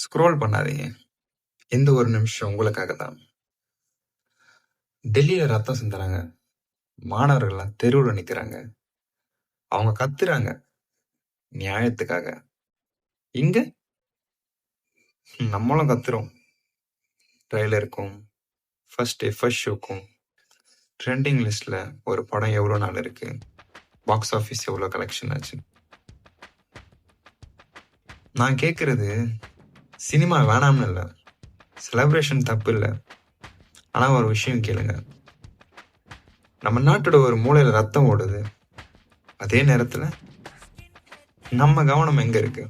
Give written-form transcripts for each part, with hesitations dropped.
Scroll பண்ணாதீங்க. இந்த ஒரு நிமிஷம் உங்களுக்காக தான். டெல்லியில ரத்தம் சிந்துறாங்க. மாணவர்கள்லாம் தெருவுல நிக்கிறாங்க. அவங்க கத்துறாங்க நியாயத்துக்காக. இங்க நம்மளும் கத்துறோம். ட்ரெய்லருக்கும் ஃபர்ஸ்ட் ஷோக்கும் ட்ரெண்டிங் லிஸ்ட்ல ஒரு படம் எவ்வளோ நாள் இருக்கு, பாக்ஸ் ஆஃபீஸ் எவ்வளோ கலெக்ஷன் ஆச்சு. நான் கேட்கறது சினிமா வேணாம்னு இல்லை, செலிப்ரேஷன் தப்பு இல்லை. ஆனால் ஒரு விஷயம் கேளுங்க, நம்ம நாட்டோட ஒரு மூலையில் ரத்தம் ஓடுது, அதே நேரத்தில் நம்ம கவனம் எங்க இருக்கு?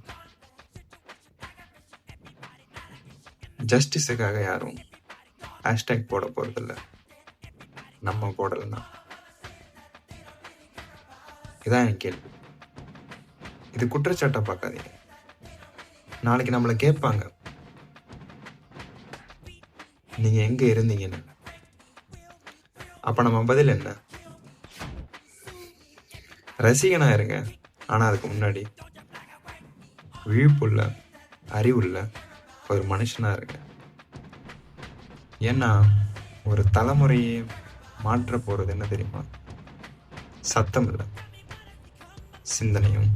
ஜஸ்டிஸுக்காக யாரும் ஹேஷ்டேக் போட போறதில்ல, நம்ம போடலன்னா. இதான் என் கேள்வி. இது குற்றச்சாட்டை பார்க்காதீங்க. நாளைக்கு நம்மளை கேட்பாங்க, நீங்க எங்க இருந்தீங்கன்னு. அப்ப நம்ம பதில் என்ன? ரசிகனா இருங்க, ஆனா அதுக்கு முன்னாடி விழிப்புள்ள, அறிவுள்ள ஒரு மனுஷனா இருங்க. ஏன்னா ஒரு தலைமுறையே மாற்ற போறது என்ன தெரியுமா? சத்தம் இல்லை, சிந்தனையும்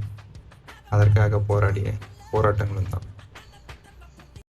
அதற்காக போராடிய போராட்டங்களும் தான்.